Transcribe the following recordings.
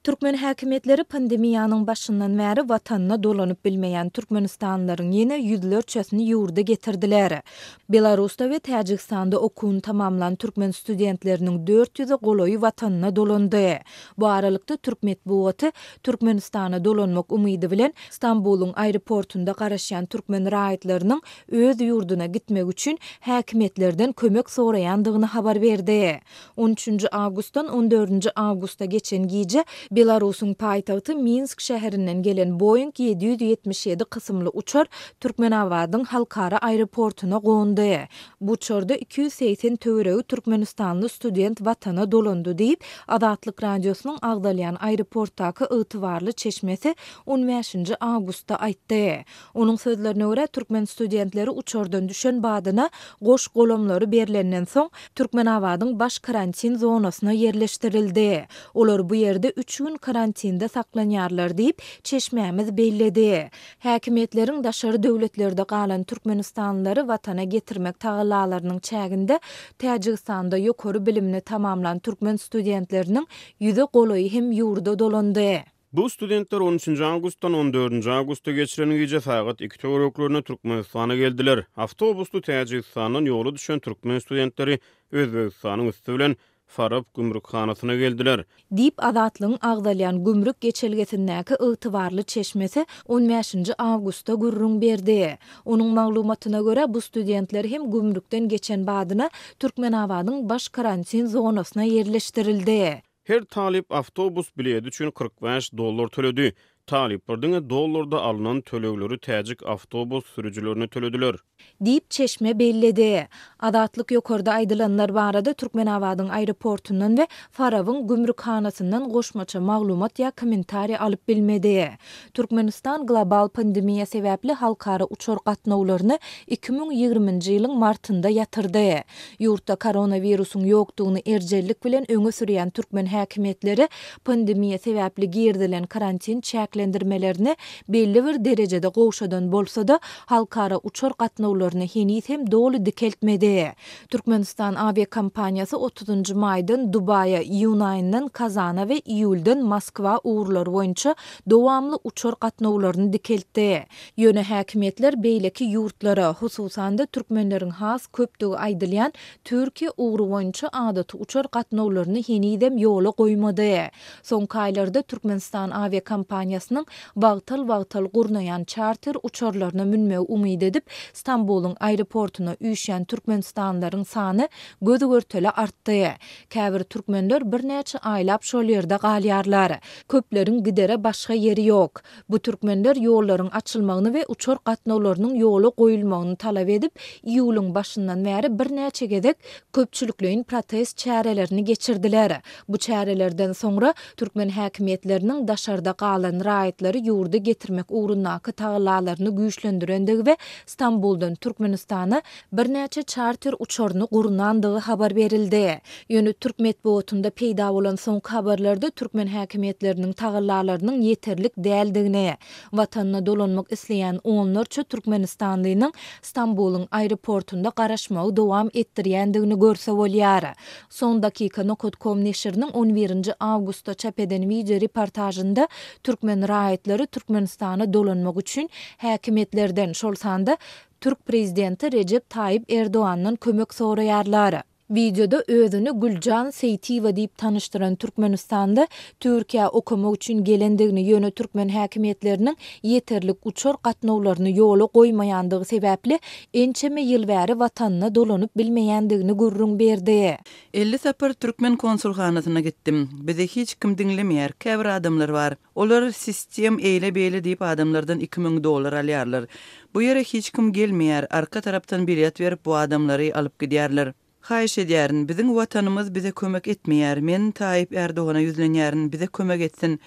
Türkmen häkimetleri pandemiýanyň başyndan bäri watanyna dolanyp bilmeýän türkmenistanlaryň ýene ýüzlerçesini ýurda getirdiler. Belarusda we Täjikistanda okuwyny tamamlan türkmen studentleriniň 400-i goloýy watanyna dolandy. Bu aralykda Türk medeniýeti Türkmenistana dolanmak umydy bilen Stambulun aeroportunda garaşýan türkmen raýatlarynyň öz ýurduna gitmek üçin häkimetlerden kömek soraýandygyny habar berdi. 13 awgustdan 14 awgustda geçen gije Belarusyň paýtagty Minsk şäherinden gelen Boeing 777 kysymly uçar Türkmenawadyň halkara aeroportuna gondy. Bu uçarda 280 töweregi Türkmenistanly student watana dolandy diýip Adatlyk radiosynyň Agdalýan aeroportdaky ýytybarly çeşmesi 15 awgustda aýtdy. Onuň sözlerine görä türkmen studentleri uçardan düşen badyna goş golamlary berilenden soň Türkmenawadyň baş karantin zonasyna yerleşdirildi. Olar bu ýerde 3 gün karantinde saklanýarlar diýip çeşmämiz belledi. Häkimetleriň daşary döwletlerde galan Türkmenistanlyları watana getirmek taýlalarynyň çäginde Täjikistanda ýokary bilimini tamamlan türkmen studentleriniň ýüze goloýy hem ýurda dolandy. Bu studentler 13 awgustdan 14 awgustda geçiren gece saat 2 töwereklerine Türkmenistana geldiler. Awtobusda Täjikistanyň ýoly düşen türkmen studentleri Özbegistanyň üstü bilen Farab gümrükhanasyna geldiler. Dip Adatlyň Agdalýan gümrük geçelgesindäki ýytybarly çeşmesi 15 awgustda gürrüň berdi. Onuň maglumatyna görä bu studentler hem gümrükden geçen badyna Türkmenawadyň baş karantin zonasyna yerleşdirildi. Her talip awtobus bileti üçin $45 төлedi. Taliplerden dollarda alınan tölegleri täjik awtobus sürücülerine tölediler. Dip çeşme belledi. Adatlyk ýokarda aýdylanlar barada Türkmenawadyň aeroportundan we Farawyň gümrükhanasyndan goşmaça maglumat ýa kommentari alyp bilmedi. Türkmenistan global pandemiýa sebäpli halkara uçar gatnawlaryny 2020-nji ýylyň martynda ýatyrdy. Ýurtda koronawirusyň ýokdugyny erjellik bilen öňe sürýän türkmen häkimetleri pandemiýa sebäpli girdilen karantin çäklendirmelerini belli bir derejede gowşadan bolsa-da halkara uçar gatnawlaryny henüz hem dolu dikeltmedi. Türkmenistan avia kompaniýasy 30 maýdan Dubaýa, Ýunandan Kazana we iýuldan Moskwa uğurlary boýunça dowamly uçar gatnawlaryny dikeltdi. Ýöne häkimetler beýleki ýurtlara, hususan da türkmenleriň has köpdigi aýdylýan Türkiýe uğuru boýunça adaty uçar gatnawlaryny henüzem ýola goýmady. Soňky aýlarda Türkmenistan avia kompaniýasynyň wagtal gurnaýan charter uçarlaryna münme umyt edip Stambulun aeroportuna üýşen Türkmenistanlaryň sany gözü görtele artdy. Käbir türkmenler bir näçe aýlap şol ýerde galýarlar. Köpleriň gidere başga ýeri ýok. Bu türkmenler ýollaryň açylmagyny we uçar gatnawlarynyň ýola goýulmagyny talap edip iýulyň başyndan bäri bir näçe gezek köpçüliklerin protest çärelerini geçirdiler. Bu çärelerden soňra türkmen häkimetläriniň daşarda galan raýatlary ýurda getirmek uğrundaky taýlalaryny güýçlendirendigi we Stambuldan Türkmenistana bir näçe charter uçaryny gurunandygy habar berildi. Ýöne Türk medeniýetinde peýda bolan soňky habarlarda türkmen häkimetleriniň taýlalarynyň ýeterlik däldigine, watanyna dolanmak isleýän onlarça Türkmenistanlynyň Stambulun aeroportunda garaşmagy dowam etdirýändigini görse bolýar. Son dakika Nokot.com neşriniň 11 awgustda çap eden video reportajynda türkmen raýatlary Türkmenistana dolanmak üçin häkimetlerden şol sanda Türk prezidenti Recep Tayyip Erdoğan'dan kömek soraýarlar. Videoda özünü Gülcan Seytiwa diýip tanıştıran Türkmenistanda Türkiýe okumak üçin gelendigini ýöne türkmen häkimetleriniň ýeterlik uçar gatnawlaryny ýola goýmaýandygy sebäpli ençeme ýyl bäri watanyna dolanyp bilmeýändigini gurrun berdi. 50 sapar Türkmen konsulhanasyna gittim. Bize hiç kim dinlemeýär. Käbir adamlar bar. Olar sistem eýle beýle diýip adamlardan $2000 alýarlar. Bu ýere hiç kim gelmeýär. Arka tarapdan bilet berip bu adamlary alyp gidýärler. Haýyş edýärin, biziň watanymyz bize kömek etmeýär. Men Tayyip Erdoğan'a ýüzlenýärin, bize kömek etsin.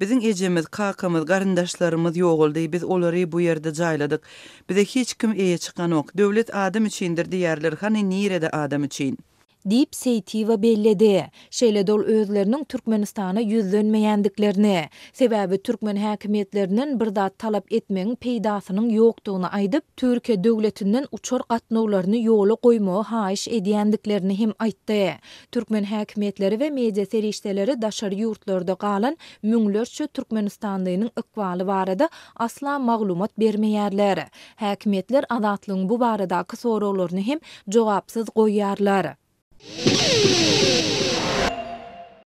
Biziň ejemiz, kakamyz, garyndaşlarymyz ýoguldy, biz olary bu ýerde jaýladyk. Bize hiç kim eýe çykan ok. Döwlet adam üçindir diýerler, hany nirede adam üçin? diýip Seytiva belledi. Şeýle dol özleriniň Türkmenistana ýüzlenmeýändiklerini, sebäbi türkmen häkimetleriniň bir zat talap etmegiň peýdasynyň ýokdugyny aýdyp, Türkiýe döwletinden uçar gatnawlaryny ýola goýmagy haýyş edýändiklerini hem aýtdy. Türkmen häkimetleri we media serişdeleri daşary ýurtlarda galan müňlerçe Türkmenistanlynyň ykbaly barada asla maglumat bermeýärler. Häkimetler azatlygyň bu baradaky sorawlaryny hem jogapsyz goýýarlar.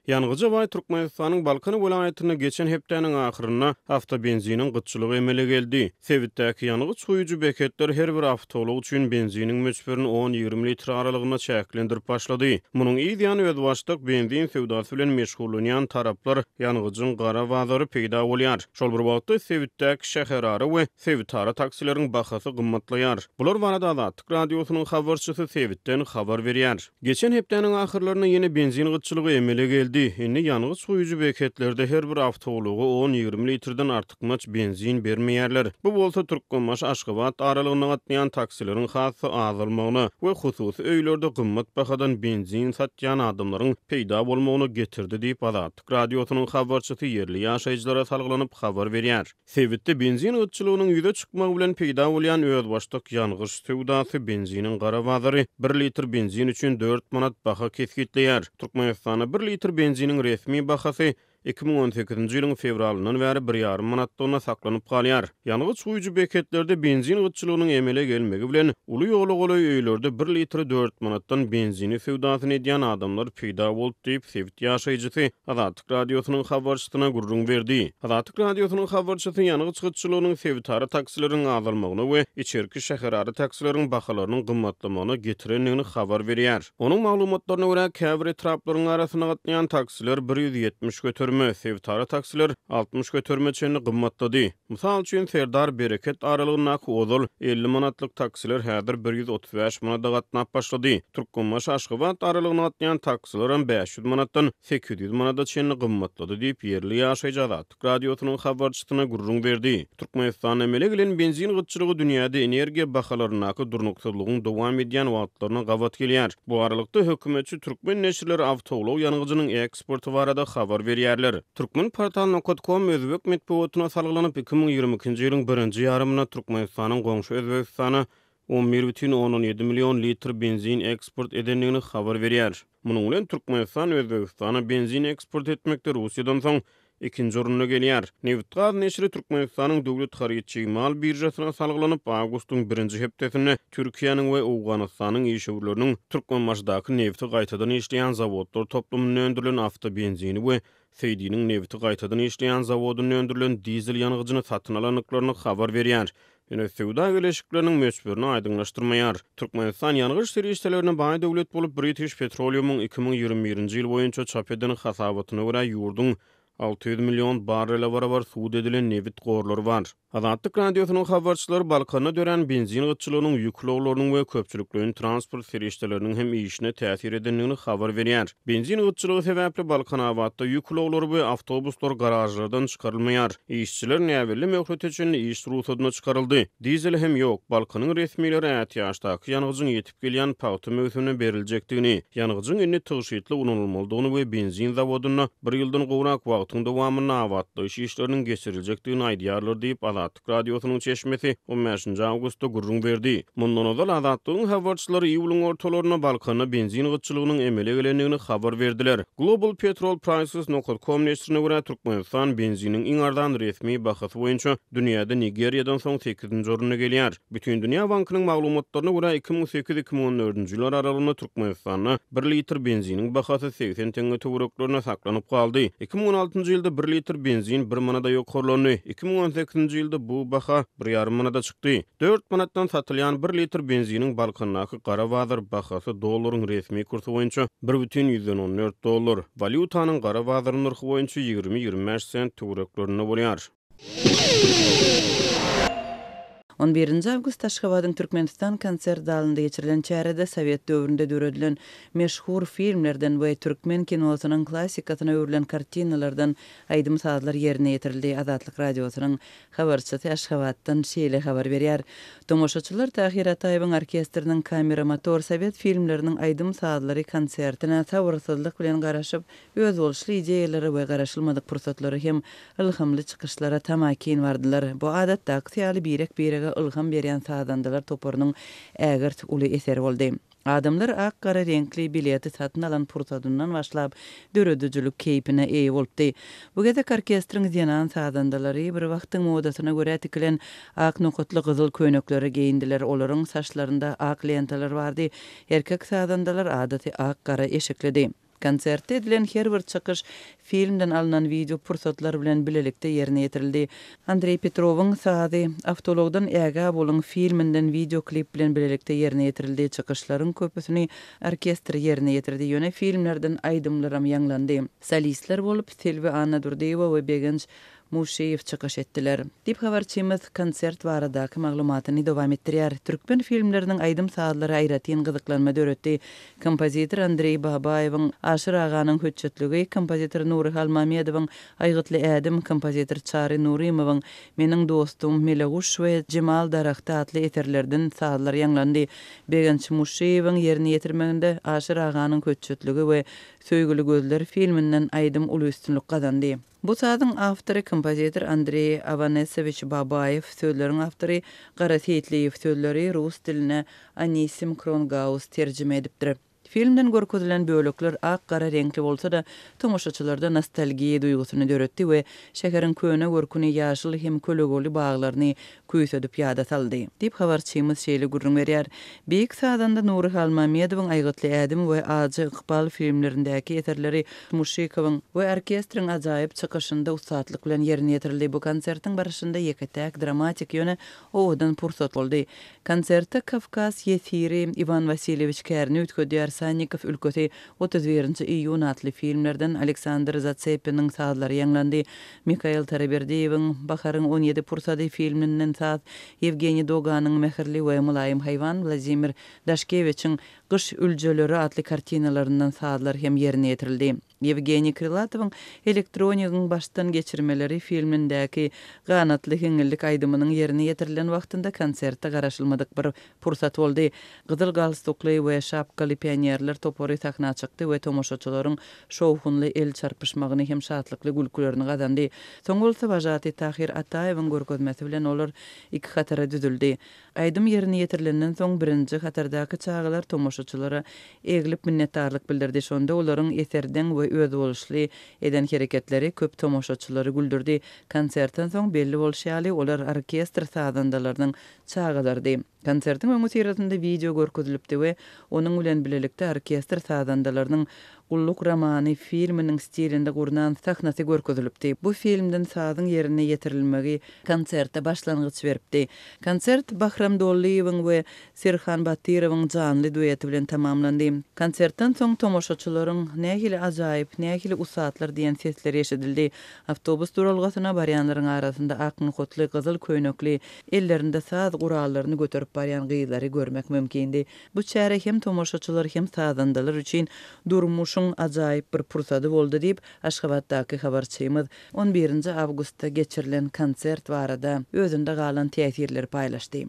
Ýanygyja way Türkmenistanyň Balkan welaýatyna geçen hepdeniň ahyryna hafta benziniň gytçylygy emele geldi. Sewitdäki ýanygy suýuju beketler her bir awtolog üçin benziniň möçberini 10-20 litr aralygyna çäklendirip başlady. Munyň ýa-da öz başlyk benzin sewdasy bilen meşgullanýan taraplar ýanygyjyň gara bazary peýda bolýar. Şol bir wagtda Sewitdäki şäherary we Sewitara taksileriň bahasy gymmatlaýar. Bular barada Azatlyk radiosynyň habarçysy Sewitden habar berýär. Geçen hepdeniň ahyrlaryna ýene benzin gytçylygy emele geldi. Indi ýanygy suýuju beketlerde her bir awtology 10-20 litrden artykmaç benzin bermeýärler. Bu bolsa Türkmenmaş Aşgabat aralygyna gatnaýan taksileriň hasy azalmagyna we hususy öýlerde gymmat bahadan benzin satýan adamlaryň peýda bolmagyna getirdi diýip Azatlyk radiosynyň habarçysy yerli ýaşaýjylara salgylanyp habar berýär. Sewitde benzin gytçylygynyň ýüze çykmagy bilen peýda bolýan özbaşlyk ýanygyş sewdasy benziniň gara bazary 1 litr benzin üçin 4 manat baha kesgitleýär. Türkmenistana 1 litr benziniň resmi bahasy 2018-nji ýylyň fevralyndan bäri 1,5 manatdan saklanyp galýar. Ýanygy suýuju beketlerde benzin gytçylygynyň emele gelmegi bilen uly ýoly goly öýlerde 1 litr 4 manatdan benzini sewdasyny edýän adamlar peýda bolup diýip Sewit ýaşaýjysy Azatlyk radiosynyň habarçysyna gurrun berdi. Azatlyk radiosynyň habarçysy ýanygy gytçylygynyň Sewitara taksileriň azalmagyna we içerki şäherary taksileriň bahalarynyň gymmatlamagyna getirenligini habar berýär. Onuň maglumatlaryna görä käbir etraplaryň arasyna gatnaýan taksiler 170 götürme, Sewitara taksiler 60 götürmeçeni gymmatlady. Mysal üçin Serdar Bereket aralygyna ozal 50 manatlyk taksiler häzir 135 manatda gatnap başlady. Türkmenmaş Aşgabat aralygyna gatnaýan taksiler 500 manatdan 800 manatda çenli gymmatlady diýip yerli ýaşaýjy Azatlyk radiosynyň habarçysyna gurrun berdi. Türkmenistan emele gelen benzin gytçylygy dünýäde energiýa bahalarynaky durnuksuzlygyň dowam edýän wagtlaryna gawat gelýär. Bu aralykda hökümetçi türkmen neşirleri awtolog ýanygyjynyň eksporty barada habar berýär. Türkmen portal.com özbek medeniýetine salgylanyp 2022-nji ýylyň 1-nji ýarymyna Türkmenistanyň goňşy Özbekistana 11,17 million litr benzin eksport edenligini habar berýär. Munyň bilen Türkmenistan Özbekistana benzin eksport etmekde Russiýadan soň ikinji orunda gelýär. Neftgaz neşri Türkmenistanyň döwlet haryçy mal birjasyna salgylanyp awgustyň 1-nji hepdesinde Türkiýanyň we Awganystanyň işgörleriniň Türkmenmaşdaky nefti gaýtadan işleýän zawodlar toplumyna öndürilen awto benzini we Seýdiniň nefti gaýtadan işleýän zawodyna öndürilen dizel ýanygyjyny satyn alanyklaryny habar berýär. Ýöne sewda geleşikleriniň möçberini aýdyňlaşdyrmaýar. Türkmenistan ýanygyş serişdelerine baý döwlet bolup British Petroleum'un 2021-nji ýyl boýunça çap eden hasabatyna görä ýurdun 600 milyon barrele barabar suud edilen nevit gorlary var. Azatlyk radiosynyň habarçylary Balkana dören benzin gytçylygynyň ýüklöwleriniň we köpçülikliň transport serişdeleriniň hem işine täsir edenligini habar berýär. Benzin gytçylygy sebäpli Balkan awatda ýüklöwleri we awtobuslar garajlardan çykarylmaýar. İşçiler näwelli möhlet üçin iş ruhsatyna çykaryldy. Dizel hem ýok. Balkanyň resmileri ätýaşdaky ýanygyjyň ýetip gelýän paýty möhsüne berilejekdigini, ýanygyjyň indi tygyşytly unulmalydygyny we benzin zawodyna 1 ýyldan gowrak wagtyň dowamyna awatda işleriniň geçiriljekdigini aýdýarlar diýip Azatlyk radiosynyň çeşmesi 15-nji awgustda gurrun berdi. Mundan ozal Azatlygyň habarçylary ýylyň ortalaryna Balkana benzin gytçylygynyň emele gelenligini habar berdiler. Global Petrol Prices.com neşrine görä Türkmenistan benziniň iň ardan resmi bahasy boýunça dünýäde Nigeriýadan soň 8-nji orunda gelýär. Bütün Dünya Bankynyň maglumatlaryna görä 2008-2014-nji ýylar aralygynda Türkmenistanda 1 litr benziniň bahasy 80 tenge töwereklaryna saklanyp galdy. 2016-njy ýylda 1 litr benzin 1 manada ýokarlandy. 2018-nji ýylda bu baha 1,5 manada çykdy. 4 manatdan satylýan 1 litr benziniň Balkandaky gara bazar bahasy dollaryň resmi kursy boýunça 1,14 dollar. Valyutanyň gara bazar narxy boýunça 20-25 sent töwereklaryna bolýar. 11 Awgust Aşgabatyň Türkmenistan konsert zalynda geçirilen çärede Sowet döwründe döredilen meşhur filmlerden we türkmen kinosynyň klassikasyna öwrilen kartinalardan aýdym saatlar ýerine ýetirildi. Azatlyk radiosynyň habarçysy Aşgabatdan şeýle habar berýär. Tomoşaçylar Tahir Ataýewiň orkestriniň kamera motor Sowet filmleriniň aýdym saatlary konsertine sabyrsyzlyk bilen garaşyp öz bolşly ideýalary we garaşylmadyk pursatlary hem ilhamly çykyşlara tamakin bardylar. Bu adatda aksiýaly birege ilham berýän sadandalar toporunyň ägirt uly eseri boldy. Adamlar ak-gara renkli bileti satyn alan pursatyndan başlap döredijilik keýpine eýe bolupdy. Bu gezek orkestriň ýanan sadandalary bir wagtyň modasyna görä tikilen ak nokatly gyzyl köýnekleri giyindiler. Olaryň saçlarynda ak lentalar bardy. Erkek sadandalar adaty ak-gara eşikledi. Konsertte edilen her bir çykyş filmden alınan video pursatlar bilen bilelikde ýerine ýetirildi. Andrei Petrowyň sady Avtologdan äga bolan filminden video klip bilen bilelikde ýerine ýetirildi. Çykyşlaryň köpüsini orkestr ýerine ýetirdi. Ýöne filmlerden aýdymlaram ýanglandy. Solistler bolup Selvi Anna Durdeýewa we Begenç Muşeýew çykyş etdiler. Dip habarçymyz konsert baradaky maglumatyny dowam etdirýär. Türkmen filmleriniň aýdym saatlary aýratyn gyzyklanma döretdi. Kompozitor Andrei Babaýewiň Aşyr aganyň höççetligi, kompozitor Nury Halmamedowyň Aýgytly ädim, kompozitor Çary Nurimowyň Meniň dostum Meleguş we Jemal Darakta atly eserlerden saatlar ýanglandy. Begenç Muşeýewiň ýerine ýetirmeginde Aşyr aganyň höççetligi we Söýgüli gözler filminden aýdym uly üstünlik gazandy. Bu sadyň awtory kompozitor Andrei Avanesowicz Babaýew, sözleriň awtory Gara Seyitliýew, sözleri rus diline Anisim Krongaus terjime edipdir. Filmden görkezülen bölekler ak-gara renkli bolsa da tomoşaçylarda nostalgiýa duýgusyny döretdi we şäheriň köne görküni ýaşyl hem kölegoli baglaryny küýsedip ýada saldy. Dip habarçymyz şeýle gurrun berýär. Beýik sadanda Nury Halmamedowyň Aýgytly ädim we Ajy Iqbal filmlerindäki eserleri Muşeýkowyň we orkestriň ajaýyp çykyşynda ustatlyk bilen ýerine ýetirildi. Bu konsertiň barşynda ýeketäk dramatik ýöne owadan pursat boldy. Konsertde Kavkaz ýesiri Ivan Vasiliewicz Kärni ütködýär. Sannikov ülkesi 31 iyun atly filmlerden Aleksandr Zatsepin'in saatları ýanglandy. Mikhail Taraberdiýewiň Baharyň 17 pursady filminden saat, Evgeniy Doganyň Mehirli we Mulayim Haýwan, Vladimir Dashkeviçiň Gyş üljeleri atly kartinalaryndan saatlar hem ýerine ýetirildi. Evgeniy Krylatowyň Elektroniyanyň başdan geçirmeleri filmindäki ganatly heňillik aýdymynyň ýerine ýetirilen wagtynda konsertde garaşylmadyk bir pursat boldy. Gyzyl galstukly we şapkaly pionierler topory sahna çykdy we tomoşaçylaryň şowhunly el çarpyşmagyny hem şatlykly gülkülerini gazandy. Soňgulsa Bajaty Tahir Ataýewiň görkezmesi bilen olar iki hatara düzüldi. Aýdym ýerine ýetirilenden soň birinji hatardaky çağalar tomoşaçylara egilip minnetdarlyk bildirdi. Şonda olaryň eserden we öz bolşly eden hereketleri köp tomoşaçylary güldürdi. Konsertden soň belli bolşaly olar orkestr sadandalarynyň çağalardy. Konsertiň öňü sirasynda video görkezilipdi we onuň bilen bilelikde orkestr sadandalarynyň Gulluk romany filminiň stilinde gurnan sahnasy görkezilipdi. Bu filmden sadyň ýerine ýetirilmegi konsertde başlangyç beripdi. Konsert Bahram Dollaýewiň we Serhan Batyrowyň janly dueti bilen tamamlandy. Konsertden soň tomoşaçylaryň nähili ajaýyp, nähili usatlar diýen sesler eşidildi. Awtobus duralgasyna barýanlaryň arasynda ak nokatly gyzyl köýnekli, ellerinde saz gurallaryny göterip barýan gyýlary görmek mümkindi. Bu çäre hem tomoşaçylar hem sadandalar üçin durmuş ajaýyp bir pursady boldy diýip Aşgabatdaky habarçymyz 11 awgustda geçirilen konsert barada özünde galan täsirleri paýlaşdy.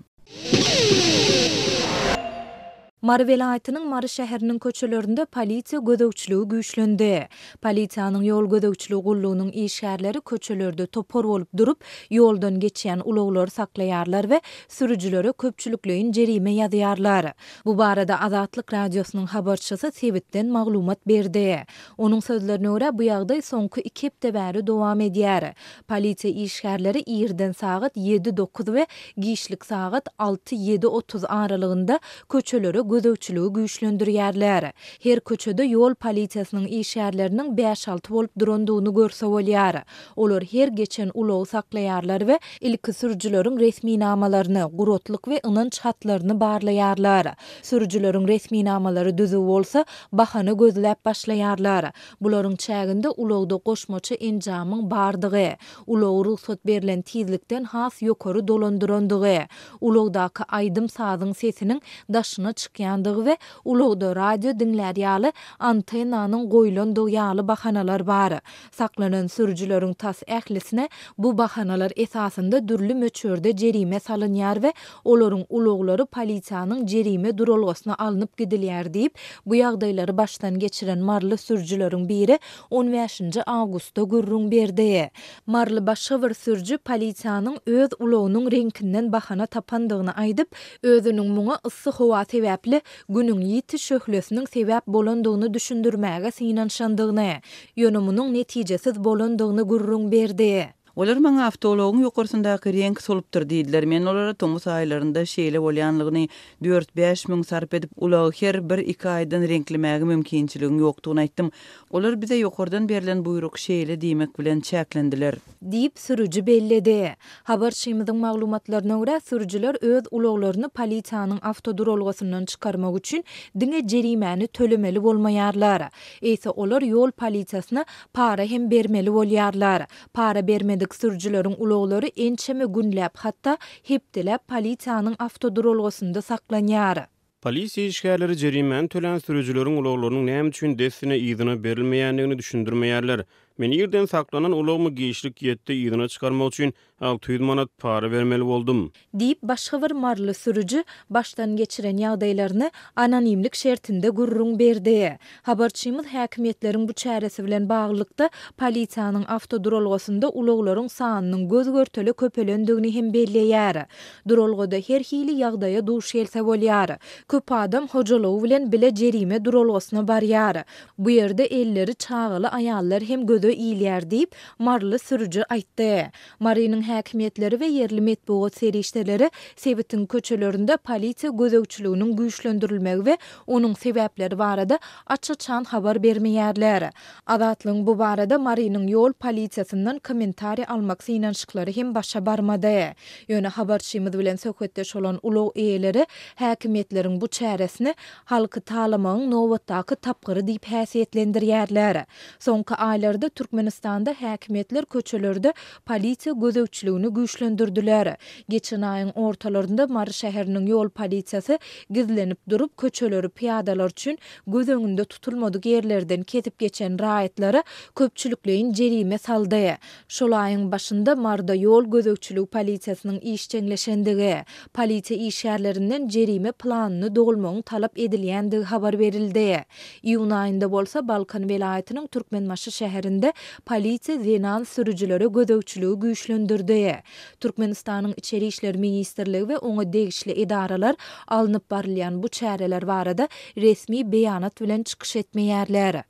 Mary welaýatynyň Mary şäheriniň köçelerinde polisiýa gödökçiligi güýçlendi. Polisiýanyň ýol gödökçiligi gullugynyň işgärleri köçelerde topor bolup durup, ýoldan geçýän ulaglar saklaýarlar we sürüjilere köpçülikleýin jerime ýazýarlar. Bu barada Azatlyk radiosynyň habarçysy Sebitden maglumat berdi. Onuň sözlerine görä bu ýagdaý soňky 2 hepde bäri dowam edýär. Polisiýa işgärleri ýerden sagat 7:09 we giýişlik sagat 6:30 aralygynda köçelere gözegçiligi güýçlendirýärler. Her köçede ýol polisiýasynyň işgärleriniň 5-6 bolup durandygyny görse bolýar. Olar her geçen ulow saklaýarlar we ilki sürüjüleriň resmi namalaryny, gurotlyk we ynanç hatlaryny barlaýarlar. Sürüjüleriň resmi namalary düzü bolsa, bahany gözläp başlaýarlar. Bularyň çäginde ulowda goşmaça enjamyň bardygy, ulow ruhsat berilen tizlikden has ýokary dolandyrandygy, ulowdaky aýdym sazyň sesiniň daşyna çykýandygy we ulowda radio dinlärýäli antennanyň goýulandygy ýaly bahanalar bar. Saklanan sürüjüleriň tas ählisine bu bahanalar esasında dürli möçörde jerime salynýar we olaryň ulowlary polisiýanyň jerime duralgysyna alınıp gidilýär diýip bu ýagdaýlary başdan geçiren marly sürüjüleriň biri 15-nji awgustda gürrüň berdi. Marly başga bir sürüjü polisiýanyň öz ulowunyň renkinden bahana tapandygyny aýdyp, özüniň muňa yssyk howa sebäpli günüň ýiti şöhlesiniň sebäp bolandygyny düşündirmäge synanşandygyny, ýönüminiň netijesiz bolandygyny gürrüň berdi. Olar maňa awtologyň ýokarysyndaky renk solupdyr diýdiler. Men olara tomus aýlarynda şeýle bolýanlygyny 4-5 müň sarp edip ulagy her 1-2 aýdan renklemäge mümkinçiligi ýokdugyny aýtdym. Olar bize ýokardan berilen buyruk şeýle diýmek bilen çäklendiler. Diýip sürüjü belledi. Habarçymyzyň maglumatlaryna görä sürüjüler öz ulowlaryny polisiýanyň awtoduralgysyndan çykarmak üçin diňe jerimäni tölemeli bolmaýarlar. Eýse olar ýol polisiýasyna para hem bermeli bolýarlar. Para bermedik sürüjüleriň ulowlary ençeme günläp hatda hepdelep polisiýanyň awtoduralgysynda saklanýar. Polisiýa işgärleri jerimäni tölen sürüjüleriň ulowlarynyň näme üçin desine ýygyna berilmeýändigini düşündirmeýärler. Men ýerden saklanan ulawmy giýişlik ýetdi ýygyna çykarmak üçin 600 manat para bermeli boldum. Diýip başga bir marly sürüjü başdan geçiren ýagdaýlaryny anonimlik şertinde gürrüň berdi. Habarçymyz häkimetleriň bu çäresi bilen baglykda polisiýanyň awtoduralgysynda ulawlaryň sanynyň göz görteli köpelendigini hem belleýär. Duralgyda her hili ýagdaýa duş gelse bolýar. Köp adam hojalagy bilen bile jerime duralgysyna barýar. Bu ýerde elleri çağıly aýallar hem göze iýilýär diýip marly sürüjü aýtdy. Marynyň häkimetleri we yerli medeniýet serişdeleri Sewitin köçelerinde polisiýa gözegçiliginiň güýçlendirilmegi we onuň sebäpleri barada açyk-çan habar bermeýärler. Adatlyň bu barada Marynyň ýol polisiýasyndan kommentari almak synanşyklary hem başa barmady. Ýöne habarçymyz bilen söhbetdeş bolan ulow eýeleri häkimetleriň bu çäresini halky talamagyň nowatdaky tapgyry diýip häsiýetlendirýärler. Soňky aýlarda Türkmenistanda häkimetler köçelerde polisiýa gözegçiligini güýçlendirdiler. Geçen aýyň ortalarynda Mary şäheriniň ýol polisiýasy gizlenip durup köçeleri piýadalar üçin göz öňünde tutulmadyk ýerlerden ketip geçen raýatlary köpçülikleýin jerime saldy. Şol aýyň başynda Marda ýol gözegçiligi polisiýasynyň işçiňleşendigi, polisiýa işgärlerinden jerime planyny dogulmagyň talap edilýändigi habar berildi. Iýun aýynda bolsa Balkan welaýatynyň Türkmenmaşy şäherinde polisiýa zenan sürüjülere gözegçiligi güýçlendirdi. Türkmenistanyň içeri işler ministrligi we oňa degişli idaralar alınıp barylýan bu çäreler barada resmi beýanat bilen çykyş etmeýärler.